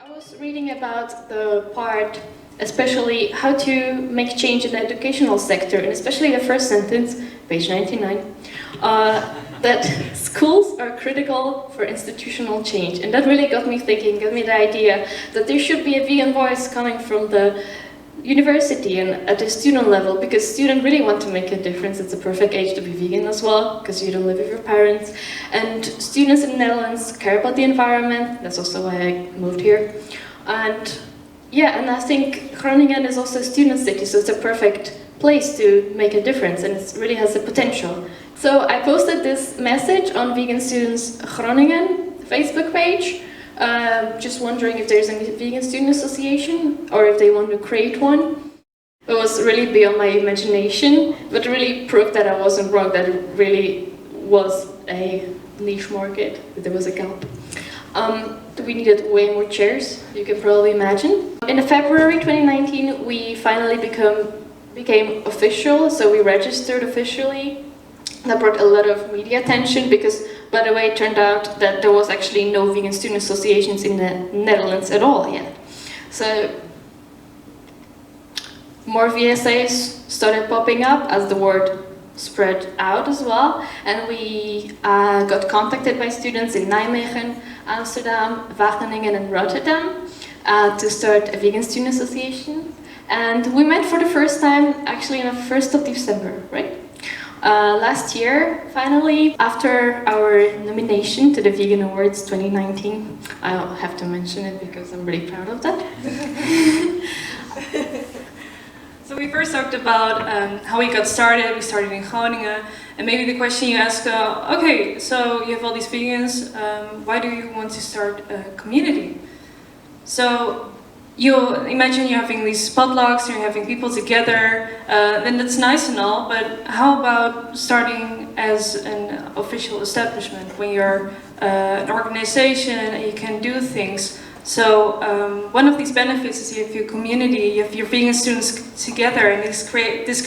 I was reading about the part, especially how to make change in the educational sector, and especially the first sentence, page 99, that schools are critical for institutional change. And that really got me thinking, got me the idea that there should be a vegan voice coming from the university and at the student level, because students really want to make a difference. It's a perfect age to be vegan as well, because you don't live with your parents. And students in the Netherlands care about the environment. That's also why I moved here. And yeah, and I think Groningen is also a student city, so it's a perfect place to make a difference, and it really has the potential. So I posted this message on Vegan Students Groningen Facebook page, just wondering if there's any vegan student association or if they want to create one. It was really beyond my imagination, but really proved that I wasn't wrong, that it really was a niche market, that there was a gap. We needed way more chairs, you can probably imagine. In February 2019, we finally became official, so we registered officially. That brought a lot of media attention because, by the way, it turned out that there was actually no vegan student associations in the Netherlands at all yet. So more VSAs started popping up as the word spread out as well, and we got contacted by students in Nijmegen, Amsterdam, Wageningen and Rotterdam to start a vegan student association. And we met for the first time actually on the 1st of December, right? Last year, finally, after our nomination to the Vegan Awards 2019, I have to mention it because I'm really proud of that. So we first talked about how we got started. We started in Groningen, and maybe the question you ask, okay, so you have all these vegans, why do you want to start a community? So you imagine you're having these potlucks, you're having people together, then that's nice and all, but how about starting as an official establishment, when you're an organization and you can do things? So one of these benefits is you have your community, you have your vegan students together, and this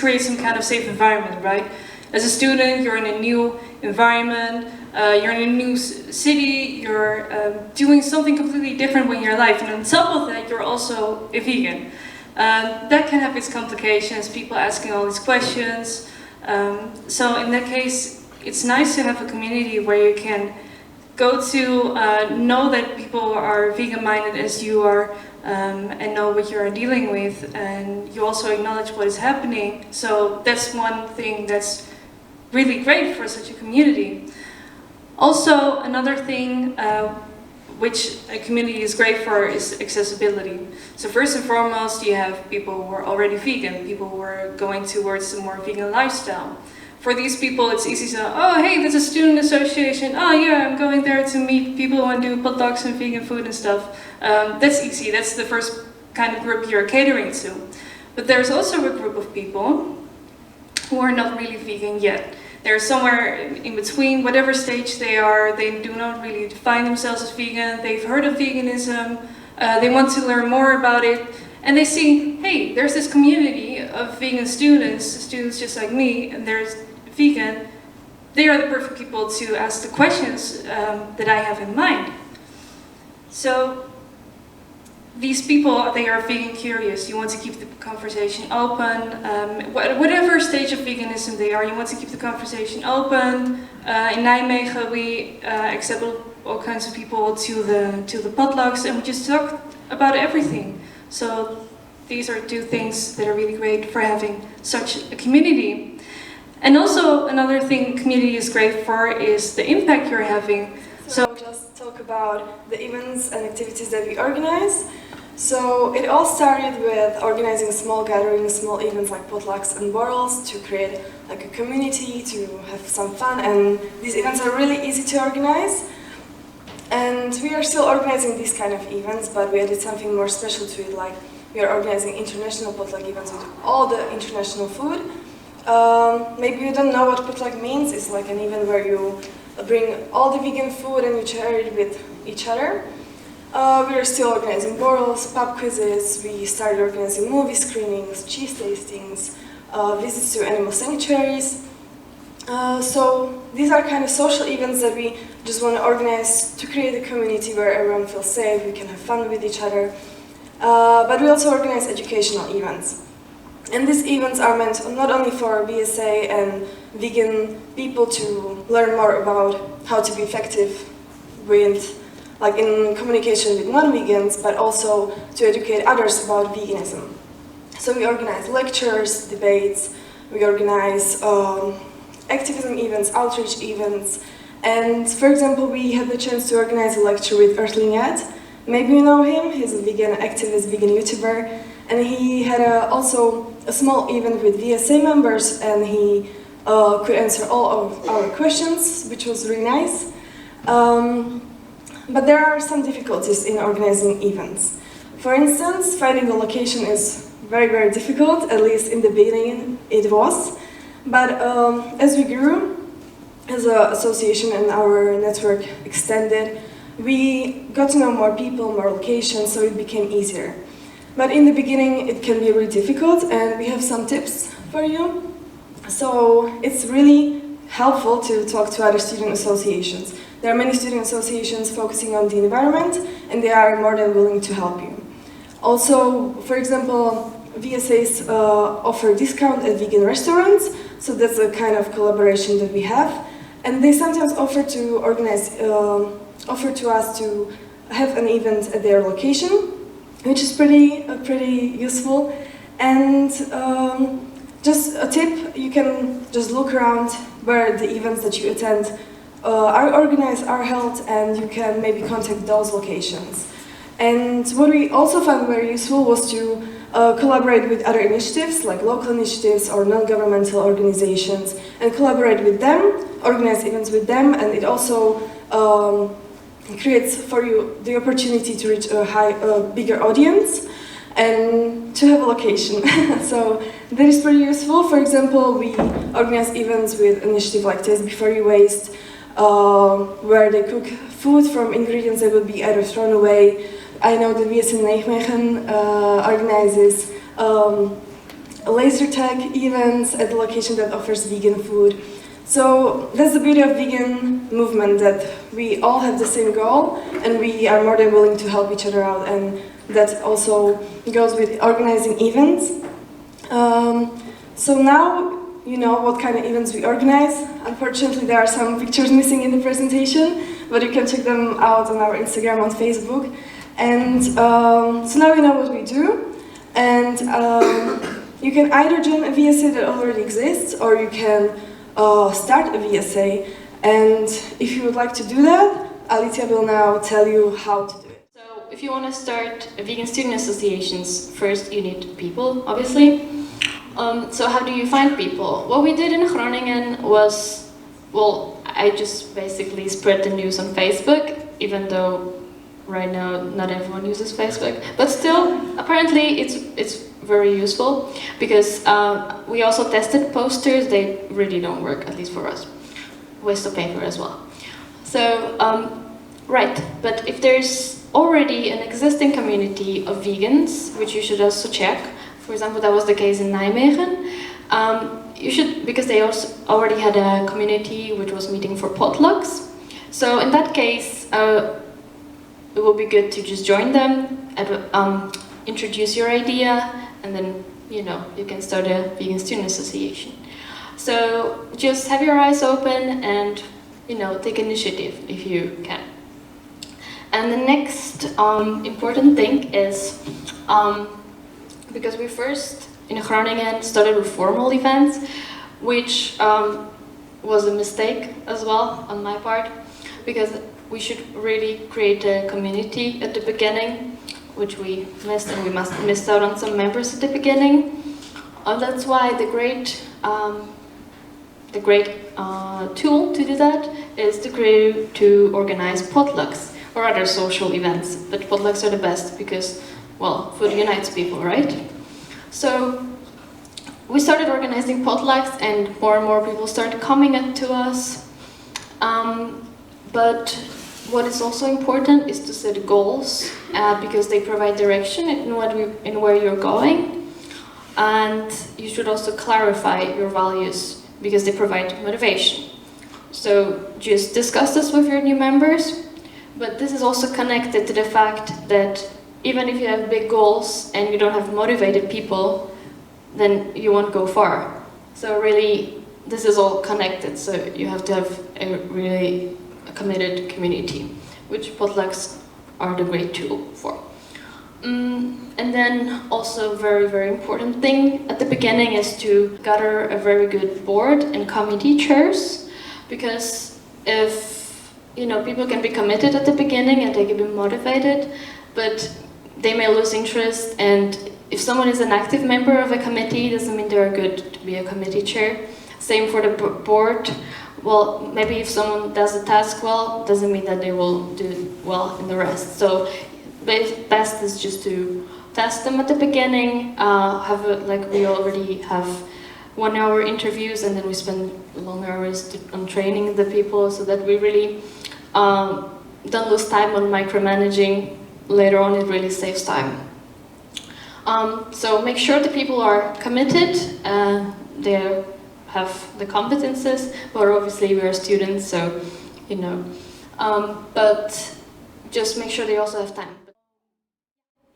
creates some kind of safe environment, right? As a student, you're in a new environment, you're in a new city, you're doing something completely different with your life, and on top of that, you're also a vegan. That can have its complications, people asking all these questions. So in that case, it's nice to have a community where you can go to know that people are vegan-minded as you are, and know what you are dealing with, and you also acknowledge what is happening. So that's one thing that's really great for such a community. Also, another thing which a community is great for is accessibility. So first and foremost, you have people who are already vegan, people who are going towards a more vegan lifestyle. For these people, it's easy to say, oh, hey, there's a student association. Oh, yeah, I'm going there to meet people and do potlucks and vegan food and stuff. That's easy. That's the first kind of group you're catering to. But there's also a group of people who are not really vegan yet. They're somewhere in between, whatever stage they are. They do not really define themselves as vegan. They've heard of veganism. They want to learn more about it. And they see, hey, there's this community of vegan students just like me, and there's vegan. They are the perfect people to ask the questions that I have in mind. So these people, they are vegan curious. You want to keep the conversation open. Whatever stage of veganism they are, you want to keep the conversation open. In Nijmegen, we accept all kinds of people to the potlucks, and we just talk about everything. So these are two things that are really great for having such a community. And also another thing community is great for is the impact you're having. So I'll just talk about the events and activities that we organize. So it all started with organizing small gatherings, small events like potlucks and borals to create like a community, to have some fun, and these events are really easy to organize. And we are still organizing these kind of events, but we added something more special to it, like we are organizing international potluck events with all the international food. Maybe you don't know what potluck means. It's like an event where you bring all the vegan food and you share it with each other. We are still organizing borals, pub quizzes, we started organizing movie screenings, cheese tastings, visits to animal sanctuaries. So these are kind of social events that we just want to organize to create a community where everyone feels safe, we can have fun with each other. But we also organize educational events. And these events are meant not only for VSA and vegan people to learn more about how to be effective with, like in communication with non-vegans, but also to educate others about veganism. So we organize lectures, debates, we organize activism events, outreach events, and for example, we had the chance to organize a lecture with Earthling Ed. Maybe you know him, he's a vegan activist, vegan YouTuber, and he had also a small event with VSA members, and he could answer all of our questions, which was really nice. But there are some difficulties in organizing events. For instance, finding the location is very, very difficult, at least in the beginning it was. But as we grew, as an association and our network extended, we got to know more people, more locations, so it became easier. But in the beginning, it can be really difficult, and we have some tips for you. So it's really helpful to talk to other student associations. There are many student associations focusing on the environment, and they are more than willing to help you. Also, for example, VSAs offer discount at vegan restaurants, so that's a kind of collaboration that we have. And they sometimes offer to organize, offer to us to have an event at their location, which is pretty useful. And just a tip, you can just look around where the events that you attend are organized, are held, and you can maybe contact those locations. And what we also found very useful was to collaborate with other initiatives, like local initiatives or non-governmental organizations, and collaborate with them, organize events with them, and it also creates for you the opportunity to reach a bigger audience and to have a location. So that is pretty useful. For example, we organize events with initiative like Taste Before You Waste, where they cook food from ingredients that would be either thrown away. I know that VSA Nijmegen organizes laser tag events at the location that offers vegan food. So that's the beauty of vegan movement, that we all have the same goal and we are more than willing to help each other out, and that also goes with organizing events. So now you know what kind of events we organize. Unfortunately, there are some pictures missing in the presentation, but you can check them out on our Instagram, on Facebook. And so now you know what we do, and you can either join a VSA that already exists, or you can start a VSA. And if you would like to do that, Alicia will now tell you how to do it. So if you want to start a vegan student associations, first you need people, obviously. So how do you find people? What we did in Groningen was, well, I just basically spread the news on Facebook, even though right now not everyone uses Facebook, but still, apparently it's very useful, because we also tested posters. They really don't work, at least for us. Waste of paper as well. So, right, but if there's already an existing community of vegans, which you should also check, for example, that was the case in Nijmegen, you should, because they also already had a community which was meeting for potlucks. So in that case, it will be good to just join them, introduce your idea, and then, you know, you can start a vegan student association. So just have your eyes open and, you know, take initiative if you can. And the next important thing is, because we first in Groningen started with formal events, which was a mistake as well on my part, because we should really create a community at the beginning, which we missed, and we missed out on some members at the beginning. That's why the great tool to do that is to organize potlucks or other social events. But potlucks are the best because, well, food unites people, right? So we started organizing potlucks, and more people started coming to us. But what is also important is to set goals, because they provide direction in where you're going, and you should also clarify your values because they provide motivation. So just discuss this with your new members, but this is also connected to the fact that even if you have big goals and you don't have motivated people, then you won't go far. So really, this is all connected, so you have to have a really committed community, which potlucks are the great tool for. And then also very, very important thing at the beginning is to gather a very good board and committee chairs, because if people can be committed at the beginning and they can be motivated, but they may lose interest, and if someone is an active member of a committee, doesn't mean they're good to be a committee chair. Same for the board. Well, maybe if someone does a task well, doesn't mean that they will do well in the rest. So best is just to test them at the beginning, like we already have 1 hour interviews, and then we spend long hours on training the people so that we really don't lose time on micromanaging. Later on, it really saves time. So make sure the people are committed, they have the competences, but obviously we are students, so but just make sure they also have time.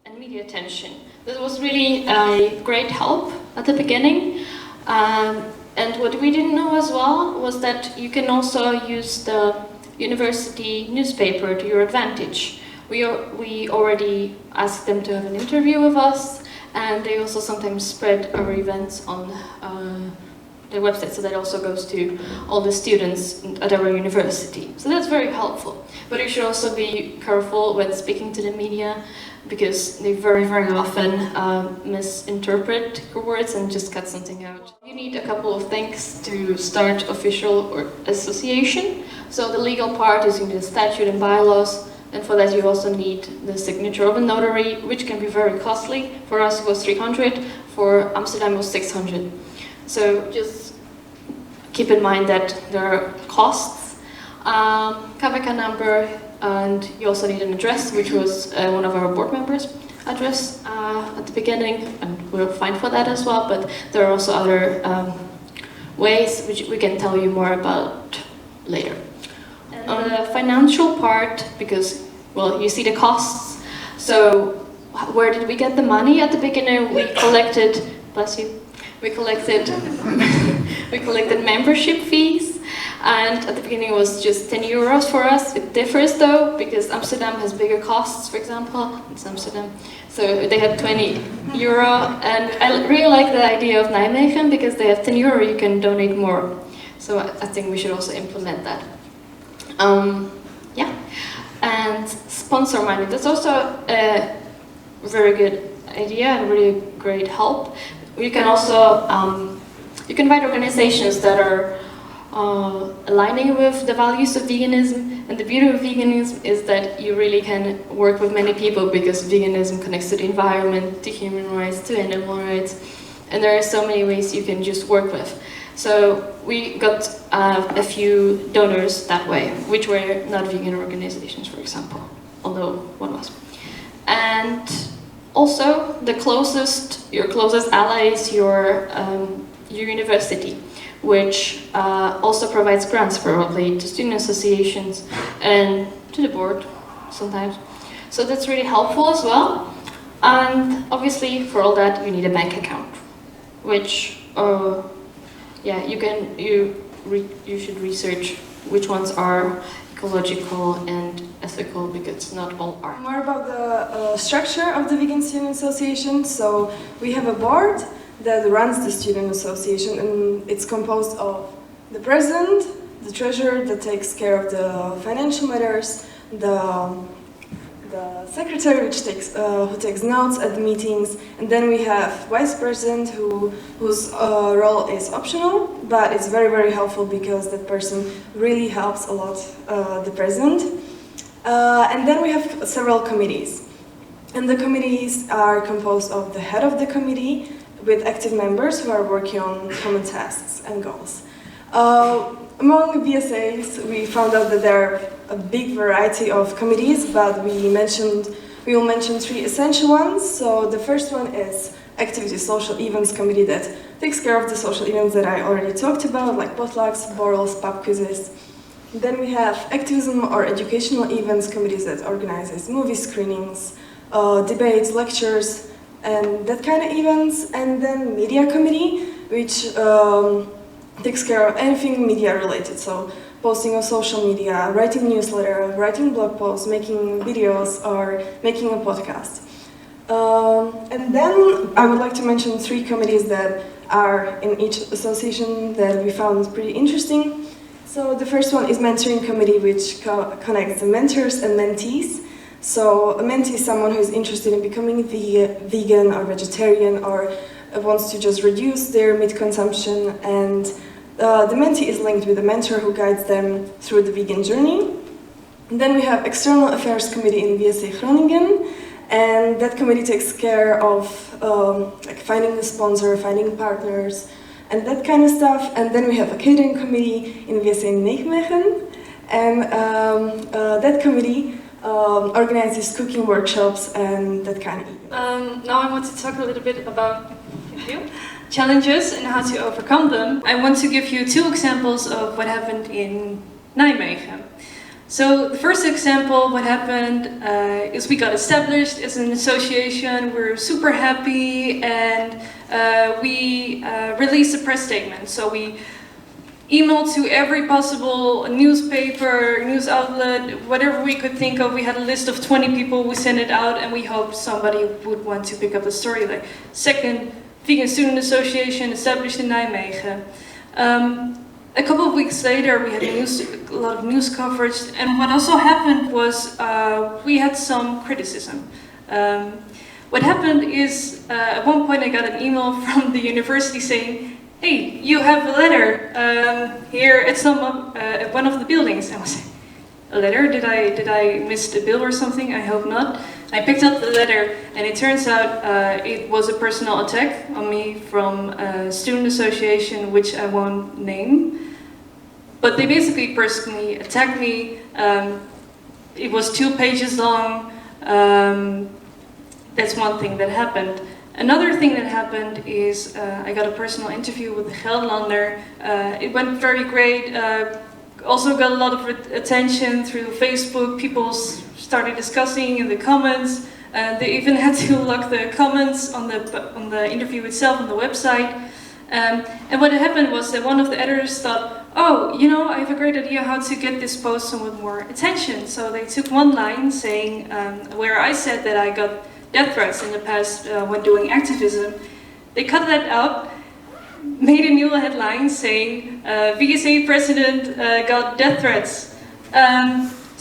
And media attention. This was really a great help at the beginning. And what we didn't know as well was that you can also use the university newspaper to your advantage. We already asked them to have an interview with us, and they also sometimes spread our events on their website, so that also goes to all the students at our university. So that's very helpful. But you should also be careful when speaking to the media, because they very, very often misinterpret your words and just cut something out. You need a couple of things to start official or association. So the legal part is the statute and bylaws, and for that you also need the signature of a notary, which can be very costly. For us it was 300, for Amsterdam it was 600. So just keep in mind that there are costs. KVK number, and you also need an address, which was one of our board members' address at the beginning, and we're fine for that as well, but there are also other ways which we can tell you more about later. And on the financial part, because, well, you see the costs, so where did we get the money? At the beginning we collected, bless you, we collected membership fees, and at the beginning it was just 10 euros for us. It differs though, because Amsterdam has bigger costs, for example, it's Amsterdam, so they had 20 euro, and I really like the idea of Nijmegen, because they have 10 euro, you can donate more, so I think we should also implement that. Yeah, and sponsor money, that's also a very good idea and really great help. You can also you can find organizations that are aligning with the values of veganism, and the beauty of veganism is that you really can work with many people, because veganism connects to the environment, to human rights, to animal rights, and there are so many ways you can just work with. So we got a few donors that way, which were not vegan organizations, for example, although one was. And also, your closest ally is your university, which also provides grants probably to student associations and to the board sometimes. So that's really helpful as well. And obviously, for all that, you need a bank account, which yeah, you should research which ones are ecological and ethical, because not all are. More about the structure of the Vegan Student Association. So we have a board that runs the student association, and it's composed of the president, the treasurer that takes care of the financial matters, the secretary who takes notes at the meetings, and then we have vice president whose role is optional, but it's very, very helpful, because that person really helps a lot the president. And then we have several committees, and the committees are composed of the head of the committee with active members who are working on common tasks and goals. Among VSAs, we found out that there are a big variety of committees, but we will mention 3 essential ones. So the first one is Activity Social Events Committee that takes care of the social events that I already talked about, like potlucks, borals, pub quizzes. Then we have activism or educational events committees that organizes movie screenings, debates, lectures, and that kind of events. And then media committee, which takes care of anything media related. So posting on social media, writing newsletter, writing blog posts, making videos, or making a podcast. And then I would like to mention 3 committees that are in each association that we found pretty interesting. So the first one is mentoring committee, which connects the mentors and mentees. So a mentee is someone who is interested in becoming vegan or vegetarian or wants to just reduce their meat consumption, and the mentee is linked with a mentor who guides them through the vegan journey. And then we have external affairs committee in VSA Groningen, and that committee takes care of like finding a sponsor, finding partners, and that kind of stuff. And then we have a catering committee in VSA Nijmegen, and that committee organizes cooking workshops and that kind of event. Now I want to talk a little bit about challenges and how to overcome them. I want to give you 2 examples of what happened in Nijmegen. So the first example, what happened is we got established as an association. We're super happy, and we released a press statement. So we emailed to every possible newspaper, news outlet, whatever we could think of. We had a list of 20 people. We sent it out, and we hoped somebody would want to pick up the story. Like, second vegan student association established in Nijmegen. A couple of weeks later, we had a lot of news coverage, and what also happened was we had some criticism. What happened is, at one point I got an email from the university saying, "Hey, you have a letter here at one of the buildings." I was like, "A letter? Did I miss a bill or something? I hope not." I picked up the letter, and it turns out it was a personal attack on me from a student association, which I won't name. But they basically personally attacked me. It was 2 pages long. That's one thing that happened. Another thing that happened is I got a personal interview with the Gelderlander. It went very great. Also got a lot of attention through Facebook. People started discussing in the comments. They even had to lock the comments on the interview itself on the website. And what happened was that one of the editors thought, "Oh, you know, I have a great idea how to get this post somewhat more attention." So they took one line saying, where I said that I got death threats in the past when doing activism. They cut that out, made a new headline saying, VSA president got death threats.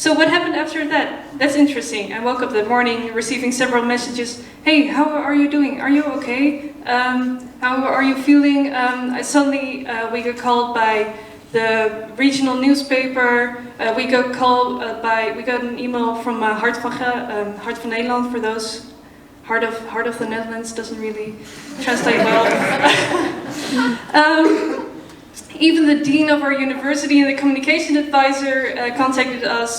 So what happened after that? That's interesting. I woke up that morning receiving several messages. "Hey, how are you doing? Are you okay? How are you feeling?" Suddenly we got called by the regional newspaper. We got an email from Hart van Nederland, for those. Heart of the Netherlands doesn't really translate well. Even the dean of our university and the communication advisor contacted us.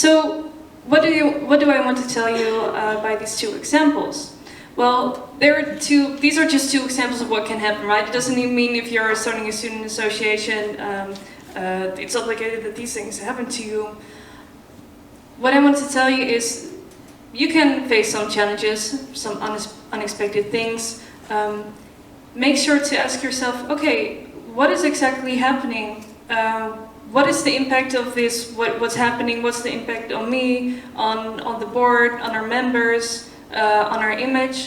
So what do I want to tell you by these 2 examples? Well, these are just 2 examples of what can happen, right? It doesn't even mean if you're starting a student association, it's obligated that these things happen to you. What I want to tell you is, you can face some challenges, some unexpected things. Make sure to ask yourself, okay, what is exactly happening? What is the impact of this? What's happening? What's the impact on me, on the board, on our members, on our image?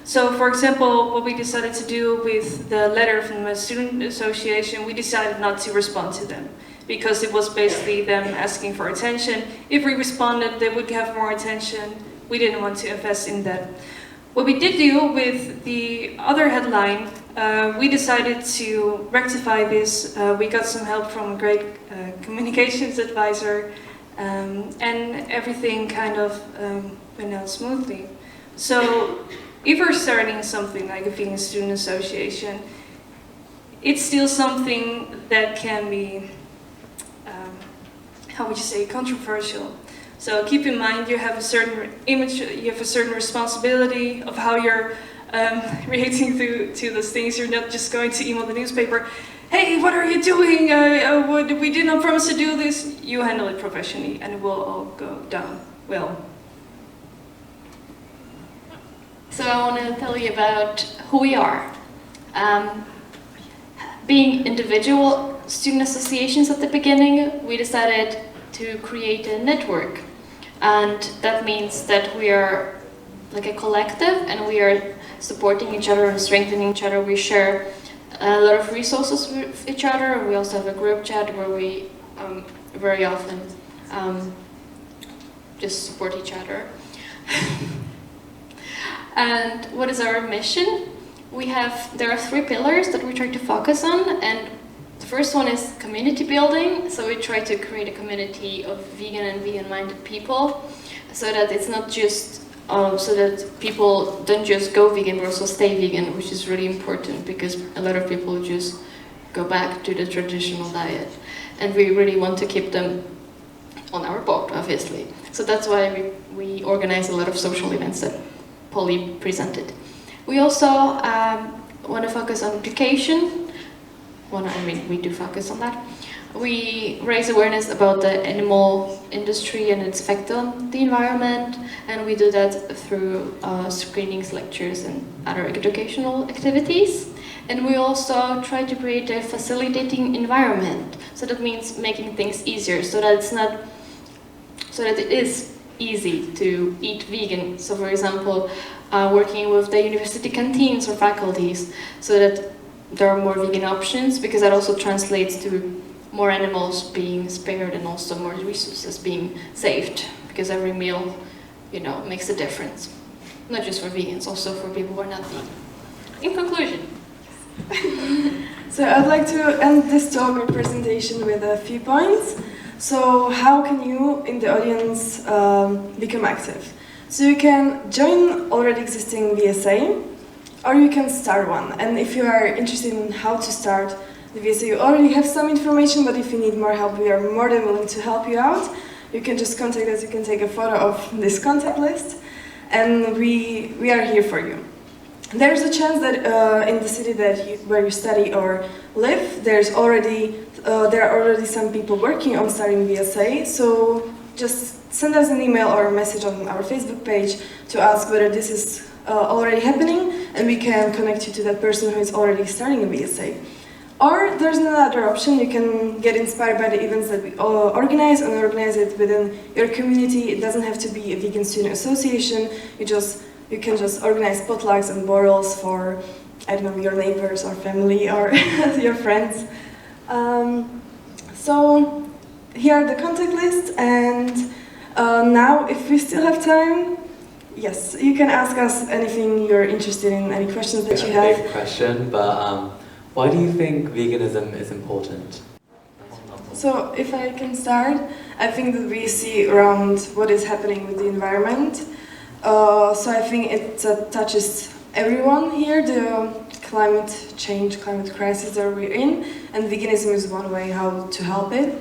So, for example, what we decided to do with the letter from the student association, we decided not to respond to them, because it was basically them asking for attention. If we responded, they would have more attention. We didn't want to invest in that. What we did do with the other headline, we decided to rectify this. We got some help from a great communications advisor, and everything kind of went out smoothly. So if we're starting something like a vegan student association, it's still something that can be, how would you say, controversial. So keep in mind, you have a certain image, you have a certain responsibility of how you're reacting to those things. You're not just going to email the newspaper, hey, what are you doing? We did not promise to do this. You handle it professionally and it will all go down well. So I want to tell you about who we are. Being individual student associations at the beginning, we decided to create a network. And that means that we are like a collective and we are supporting each other and strengthening each other. We share a lot of resources with each other. We also have a group chat where we very often just support each other. And what is our mission? There are 3 pillars that we try to focus on, and the first one is community building. So we try to create a community of vegan and vegan-minded people, so that it's not just so that people don't just go vegan but also stay vegan, which is really important because a lot of people just go back to the traditional diet, and we really want to keep them on our boat, obviously. So that's why we organize a lot of social events that Polly presented. We also want to focus on education. Well, I mean, we do focus on that. We raise awareness about the animal industry and its effect on the environment, and we do that through screenings, lectures, and other educational activities. And we also try to create a facilitating environment. So that means making things easier, so that it is easy to eat vegan. So, for example, working with the university canteens or faculties, so that there are more vegan options, because that also translates to more animals being spared and also more resources being saved, because every meal, makes a difference. Not just for vegans, also for people who are not vegan. In conclusion. So I'd like to end this talk or presentation with a few points. So how can you, in the audience, become active? So you can join already existing VSA, or you can start one. And if you are interested in how to start the VSA, you already have some information, but if you need more help, we are more than willing to help you out. You can just contact us, you can take a photo of this contact list, and we are here for you. There's a chance that in the city where you study or live, there are already some people working on starting VSA, so just send us an email or a message on our Facebook page to ask whether this is already happening, and we can connect you to that person who is already starting a VSA. Or there's another option, you can get inspired by the events that we organize and organize it within your community. It doesn't have to be a vegan student association, you can just organize potlucks and borals for, I don't know, your neighbors or family or your friends. So here are the contact lists, and now if we still have time, yes, you can ask us anything you're interested in, any questions that you have. Big question, but why do you think veganism is important? So if I can start, I think that we see around what is happening with the environment. So I think it touches everyone here, the climate change, climate crisis that we're in, and veganism is one way how to help it,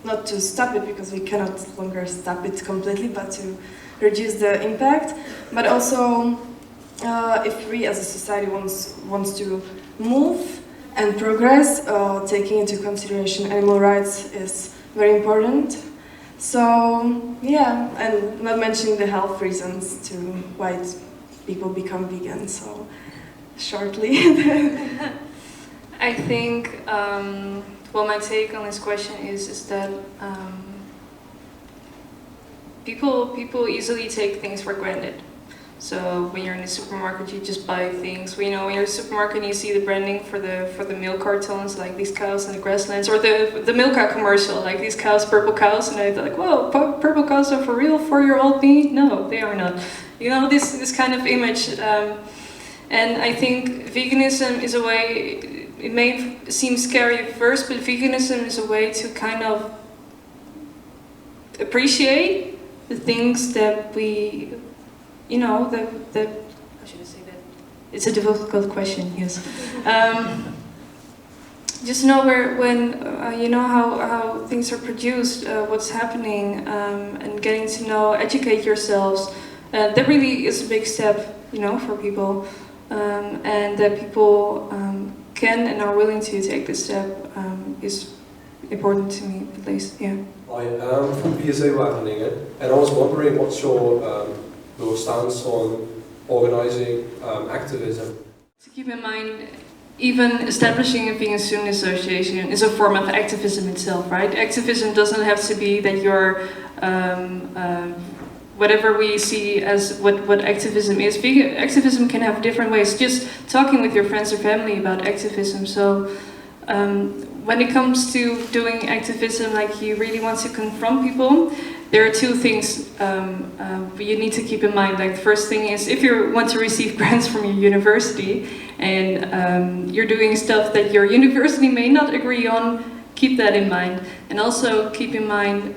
not to stop it, because we cannot longer stop it completely, but to reduce the impact. But also, if we as a society wants to move and progress, taking into consideration animal rights is very important. So, yeah, and not mentioning the health reasons to why people become vegan, so shortly. I think, well, my take on this question is that people easily take things for granted. So when you're in the supermarket, you just buy things. When you're in the supermarket and you see the branding for the milk cartons, like these cows in the grasslands, or the Milka commercial, like these cows, purple cows, and I thought, like, whoa, purple cows are for real 4-year-old meat? No, they are not. This kind of image. And I think veganism is a way, it may seem scary at first, but veganism is a way to kind of appreciate the things that we, how should I say that? It's a difficult question, yes. Just know how things are produced, what's happening, and getting to know, educate yourselves. That really is a big step, for people. and that people can and are willing to take this step is important to me, at least. Yeah. I am from VSA Wageningen, and I was wondering what's your stance on organising activism. To keep in mind, even establishing a vegan student association is a form of activism itself, right? Activism doesn't have to be that you're whatever we see as what activism is. Vegan activism can have different ways. Just talking with your friends or family about activism. So when it comes to doing activism, like you really want to confront people, there are two things you need to keep in mind. Like the first thing is, if you want to receive grants from your university and you're doing stuff that your university may not agree on, keep that in mind. And also keep in mind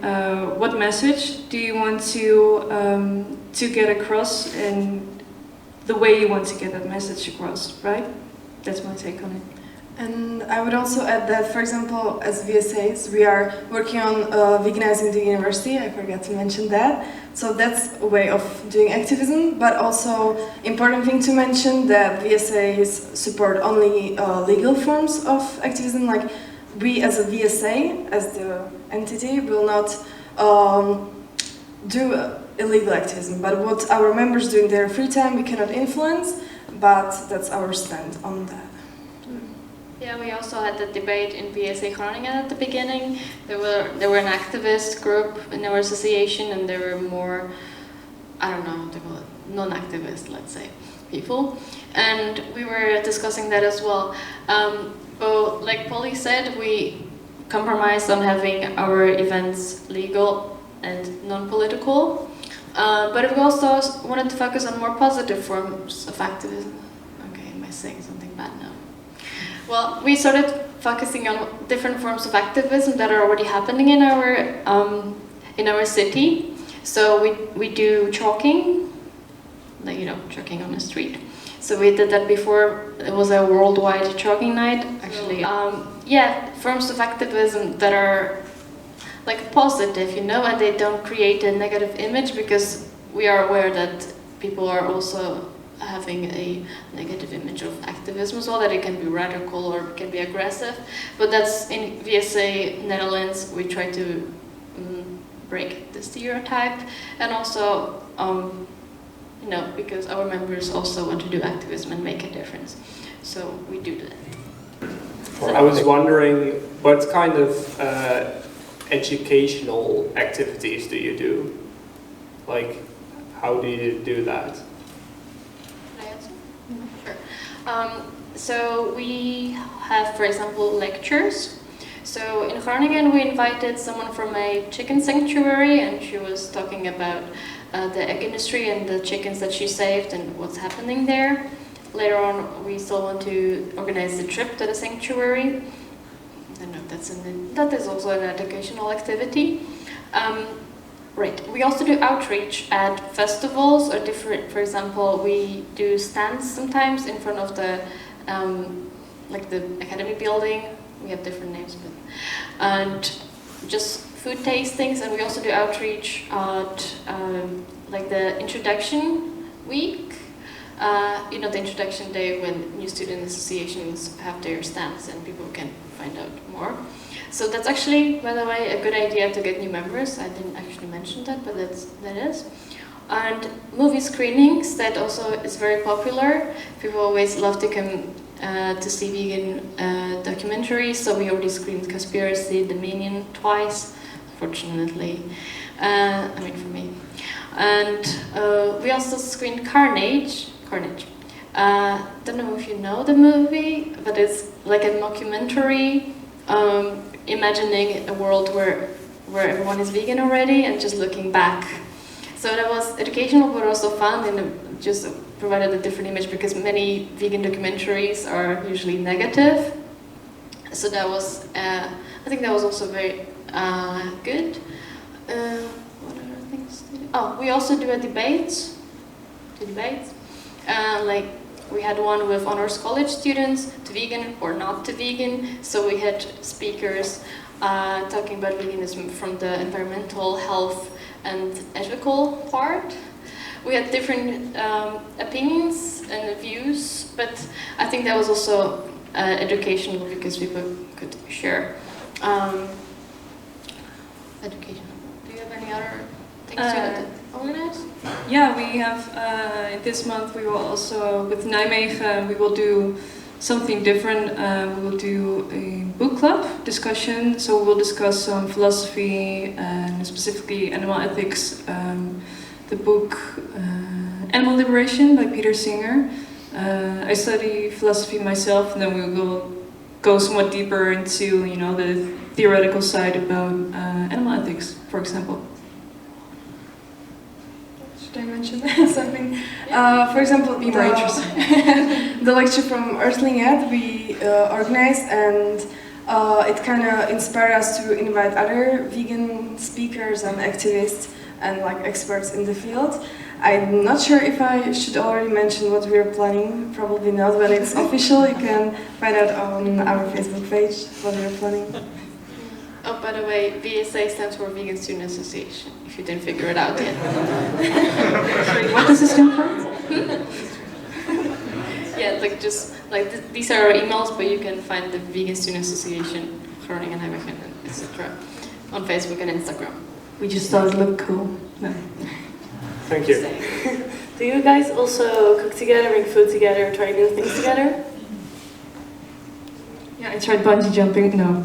what message do you want to get across and the way you want to get that message across, right? That's my take on it. And I would also add that, for example, as VSAs, we are working on veganizing the university. I forgot to mention that. So that's a way of doing activism, but also important thing to mention that VSAs support only legal forms of activism. Like we as a VSA, as the entity, will not do illegal activism. But what our members do in their free time, we cannot influence, but that's our stand on that. Yeah, we also had the debate in VSA Groningen at the beginning. There were an activist group in our association, and there were more, I don't know, they were non-activist, let's say, people. And we were discussing that as well. But like Polly said, we compromised on having our events legal and non-political. But we also wanted to focus on more positive forms of activism. Okay, am I saying something bad now? Well, we started focusing on different forms of activism that are already happening in our city. So we do chalking, like, you know, chalking on the street. So we did that before. It was a worldwide chalking night, actually. Yeah, forms of activism that are like positive, you know, and they don't create a negative image, because we are aware that people are also having a negative image of activism as well, that it can be radical or can be aggressive. But that's in VSA Netherlands, we try to break the stereotype, and also you know, because our members also want to do activism and make a difference, so we do that. I was wondering, what kind of educational activities do you do? Like, how do you do that? Can I answer? Sure. So we have, for example, lectures. So in Groningen we invited someone from a chicken sanctuary, and she was talking about the egg industry and the chickens that she saved and what's happening there. Later on we still want to organize a trip to the sanctuary. I don't know if that is also an educational activity. Right. We also do outreach at festivals or different. For example, we do stands sometimes in front of the like the academy building. We have different names, but and just food tastings. And we also do outreach at like the introduction week. You know, the introduction day when new student associations have their stands and people can find out more. So that's actually, by the way, a good idea to get new members. I didn't actually mention that, but that is. And movie screenings, that also is very popular. People always love to come to see vegan documentaries. So we already screened Conspiracy, Dominion twice, fortunately. I mean, for me. And we also screened Carnage. Don't know if you know the movie, but it's like a mockumentary imagining a world where everyone is vegan already and just looking back. So that was educational but also fun, and it just provided a different image, because many vegan documentaries are usually negative. So that was, I think that was also very good. What other things did we do? Oh, we also do a debate. Like we had one with honors college students, to vegan or not to vegan. So we had speakers talking about veganism from the environmental, health and ethical part. we had different opinions and views, but I think that was also educational because people could share educational. Do you have any other things you had to organize? Yeah, we have this month we will also, with Nijmegen, we will do something different. We will do a book club discussion, so we will discuss some philosophy and specifically animal ethics. The book Animal Liberation by Peter Singer. I study philosophy myself, and then we will go somewhat deeper into, you know, the theoretical side about animal ethics, for example. Should I mention something? For example, Be more interesting. The lecture from Earthling Ed we organized, and it kind of inspired us to invite other vegan speakers and activists and like experts in the field. I'm not sure if I should already mention what we're planning. Probably not. When it's official, you can find out on our Facebook page what we're planning. Oh, by the way, VSA stands for Vegan Student Association, if you didn't figure it out yet. Sorry, what does this stand for? Yeah, like just like these are our emails, but you can find the Vegan Student Association, Groningen, Nijmegen, etc. on Facebook and Instagram. We just thought it looked cool. No. Thank you. Do you guys also cook together, make food together, try new things together? Yeah, I tried bungee jumping. No.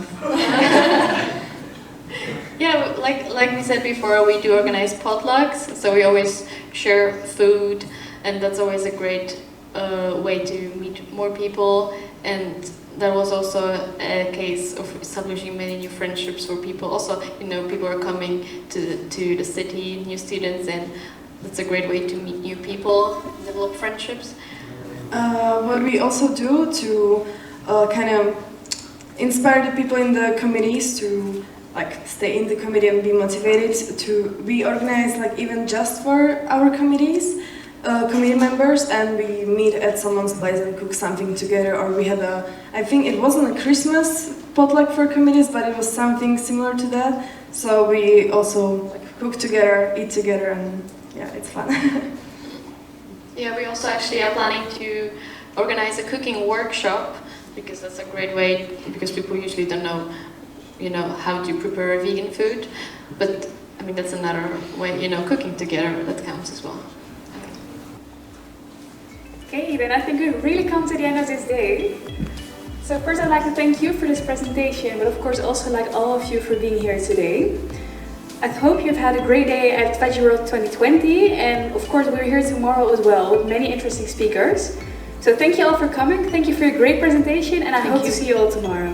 Yeah, like we said before, we do organize potlucks, so we always share food, and that's always a great way to meet more people. And that was also a case of establishing many new friendships for people. Also, you know, people are coming to the city, new students, and that's a great way to meet new people, develop friendships. What we also do to kind of inspire the people in the committees to like stay in the committee and be motivated to, we organize like even just for our committees, committee members, and we meet at someone's place and cook something together. Or we had I think it wasn't a Christmas potluck for committees, but it was something similar to that. So we also like cook together, eat together, and yeah, it's fun. Yeah, we also actually are planning to organize a cooking workshop, because that's a great way, because people usually don't know, you know, how to prepare vegan food. But I mean, that's another way, you know, cooking together, that counts as well. Okay, then I think we've really come to the end of this day. So first I'd like to thank you for this presentation, but of course also like all of you for being here today. I hope you've had a great day at Veggieworld 2020, and of course we're here tomorrow as well with many interesting speakers. So thank you all for coming, thank you for your great presentation, and I hope to see you all tomorrow.